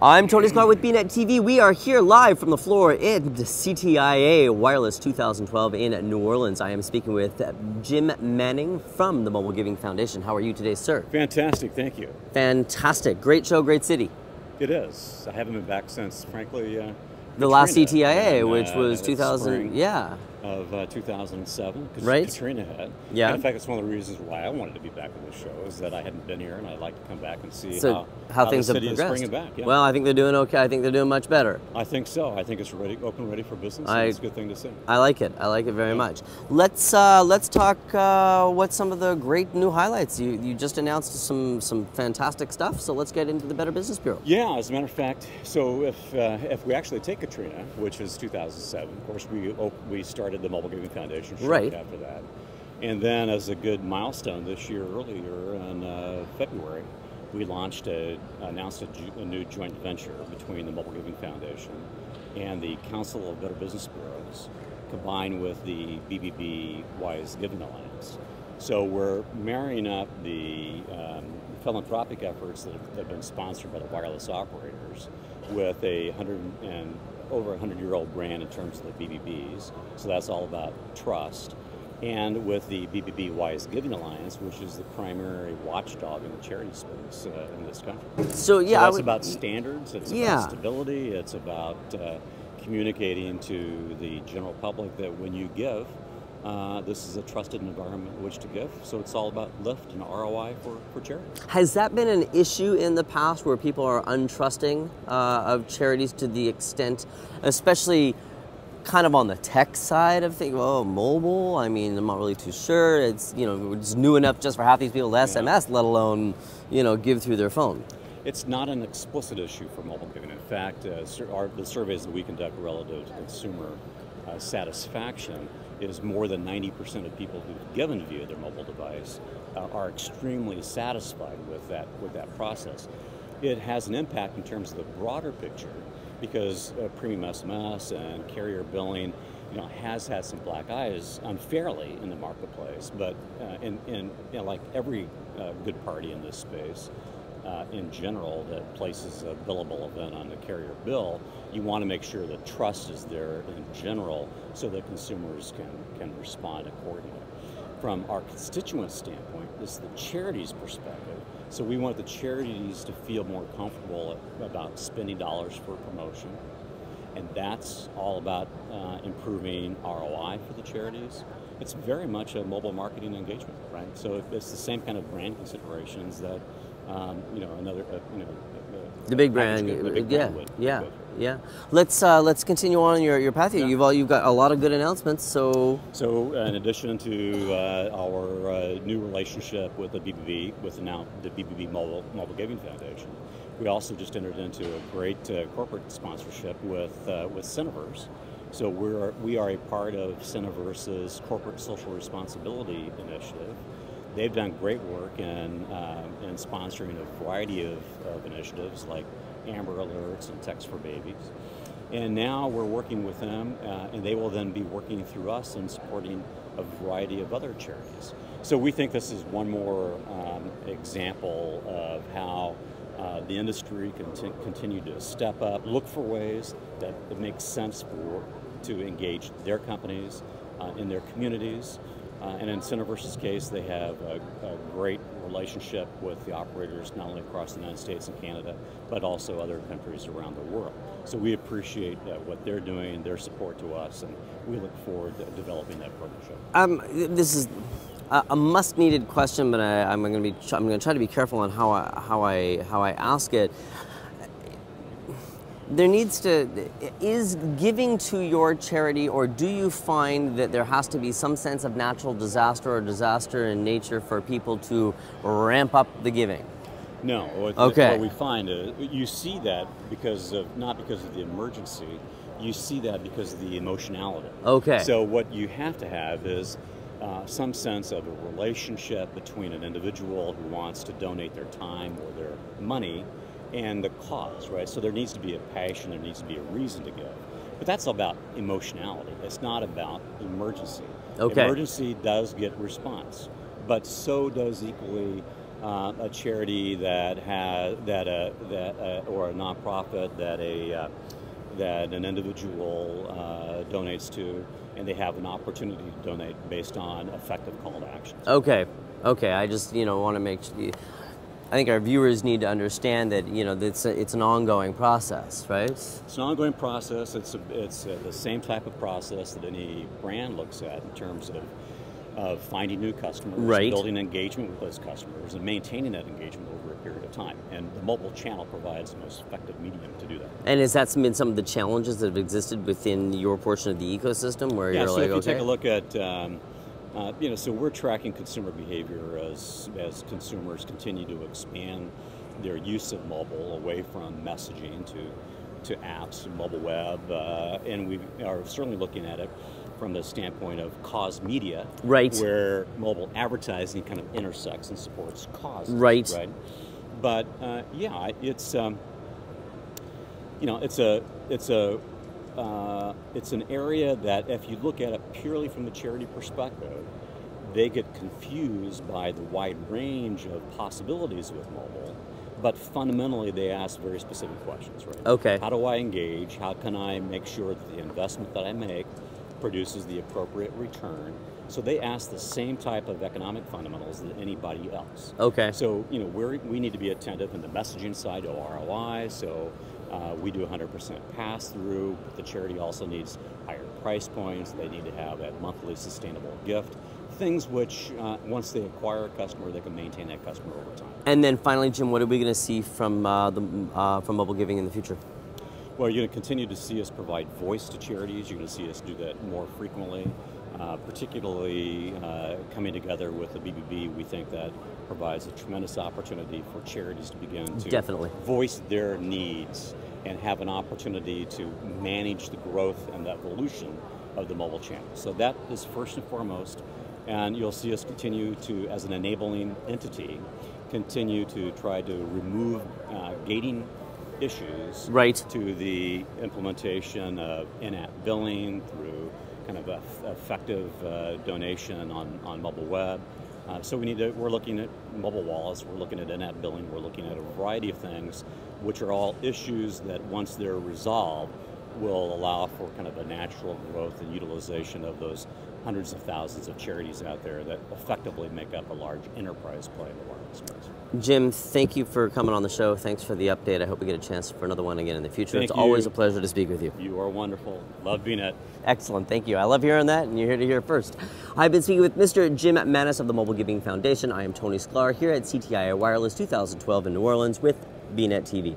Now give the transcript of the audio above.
I'm Tony Sklar with bnetTV. We are here live from the floor in the CTIA Wireless 2012 in New Orleans. I am speaking with Jim Manning from the Mobile Giving Foundation. How are you today, sir? Fantastic, thank you. Fantastic. Great show, great city. It is. I haven't been back since, frankly, the last CTIA, and, which was 2000, yeah. Of 2007, because right? Katrina had. Yeah. And in fact, it's one of the reasons why I wanted to be back on the show, is that I hadn't been here, and I'd like to come back and see how things the have city is progressed. bringing back. Yeah. Well, I think they're doing okay. I think they're doing much better. I think so. I think it's ready for business. And it's a good thing to see. I like it. I like it very much. Let's talk what some of the great new highlights. You just announced some fantastic stuff. So let's get into the Better Business Bureau. Yeah, as a matter of fact. So if we actually take Katrina, which is 2007, of course we started the Mobile Giving Foundation shortly after that, and then as a good milestone this year, earlier in February, we announced a new joint venture between the Mobile Giving Foundation and the Council of Better Business Bureaus, combined with the BBB Wise Giving Alliance. So we're marrying up the philanthropic efforts that have been sponsored by the wireless operators with over 100-year-old brand in terms of the BBBs. So that's all about trust. And with the BBB Wise Giving Alliance, which is the primary watchdog in the charity space in this country. So yeah, so that's about standards, it's about stability, it's about communicating to the general public that when you give, this is a trusted environment in which to give. So it's all about lift and ROI for charity. Has that been an issue in the past where people are untrusting of charities to the extent, especially kind of on the tech side of things? Oh, mobile, I mean, I'm not really too sure. It's, it's new enough just for half these people to SMS, let alone, give through their phone. It's not an explicit issue for mobile giving. In fact, the surveys that we conduct relative to consumer satisfaction is more than 90% of people who've given via their mobile device are extremely satisfied with that process. It has an impact in terms of the broader picture because premium SMS and carrier billing, has had some black eyes unfairly in the marketplace. But like every good party in this space, in general, that places a billable event on the carrier bill, you want to make sure that trust is there in general so that consumers can respond accordingly. From our constituent standpoint, this is the charity's perspective. So we want the charities to feel more comfortable about spending dollars for promotion. And that's all about improving ROI for the charities. It's very much a mobile marketing engagement, right? So it's the same kind of brand considerations that the big brand, yeah. Let's continue on your path here. Yeah. You've got a lot of good announcements. So in addition to our new relationship with the BBB, now the BBB Mobile Giving Foundation, we also just entered into a great corporate sponsorship with Cineverse. So we are a part of Cineverse's corporate social responsibility initiative. They've done great work in sponsoring a variety of initiatives like Amber Alerts and Text for Babies. And now we're working with them, and they will then be working through us and supporting a variety of other charities. So we think this is one more example of how the industry can continue to step up, look for ways that it makes sense to engage their companies in their communities. And in Cineverse's case, they have a great relationship with the operators, not only across the United States and Canada, but also other countries around the world. So we appreciate what they're doing, their support to us, and we look forward to developing that partnership. This is a must-needed question, but I'm going to try to be careful on how I ask it. Is giving to your charity, or do you find that there has to be some sense of natural disaster or disaster in nature for people to ramp up the giving? No. Okay. What we find is you see that not because of the emergency, you see that because of the emotionality. Okay. So what you have to have is some sense of a relationship between an individual who wants to donate their time or their money and the cause, right? So there needs to be a passion, there needs to be a reason to give. But that's about emotionality. It's not about emergency. Okay. Emergency does get response, but so does equally a charity that has or a nonprofit that an individual donates to, and they have an opportunity to donate based on effective call to actions. Okay. Okay. I just want to make sure. I think our viewers need to understand that it's an ongoing process, right? It's an ongoing process. It's the same type of process that any brand looks at in terms of finding new customers, right, building engagement with those customers, and maintaining that engagement over a period of time. And the mobile channel provides the most effective medium to do that. And has that been some of the challenges that have existed within your portion of the ecosystem, where you're so like, if you okay, take a look at so we're tracking consumer behavior as consumers continue to expand their use of mobile away from messaging to apps, mobile web, and we are certainly looking at it from the standpoint of cause media, right, where mobile advertising kind of intersects and supports causes, right. But it's an area that, if you look at it purely from the charity perspective, they get confused by the wide range of possibilities with mobile, but fundamentally they ask very specific questions, right? Okay. How do I engage? How can I make sure that the investment that I make produces the appropriate return? So they ask the same type of economic fundamentals that anybody else. Okay. So we need to be attentive in the messaging side to ROI. So we do 100% pass through. The charity also needs higher price points. They need to have that monthly sustainable gift. Things which, once they acquire a customer, they can maintain that customer over time. And then finally, Jim, what are we going to see from from mobile giving in the future? Well, you're going to continue to see us provide voice to charities. You're going to see us do that more frequently, particularly coming together with the BBB. We think that provides a tremendous opportunity for charities to begin to definitely voice their needs and have an opportunity to manage the growth and the evolution of the mobile channel. So that is first and foremost, and you'll see us continue to, as an enabling entity, continue to try to remove gating issues, right, to the implementation of in-app billing through kind of effective donation on mobile web. So we're looking at mobile wallets, we're looking at in-app billing, we're looking at a variety of things, which are all issues that, once they're resolved, will allow for kind of a natural growth and utilization of those hundreds of thousands of charities out there that effectively make up a large enterprise play in the wireless space. Jim, thank you for coming on the show. Thanks for the update. I hope we get a chance for another one again in the future. Thank it's you. Always a pleasure to speak with you. You are wonderful. Love BNet. Excellent. Thank you. I love hearing that, and you're here to hear it first. I've been speaking with Mr. Jim Manis of the Mobile Giving Foundation. I am Tony Sklar here at CTIA Wireless 2012 in New Orleans with bnetTV.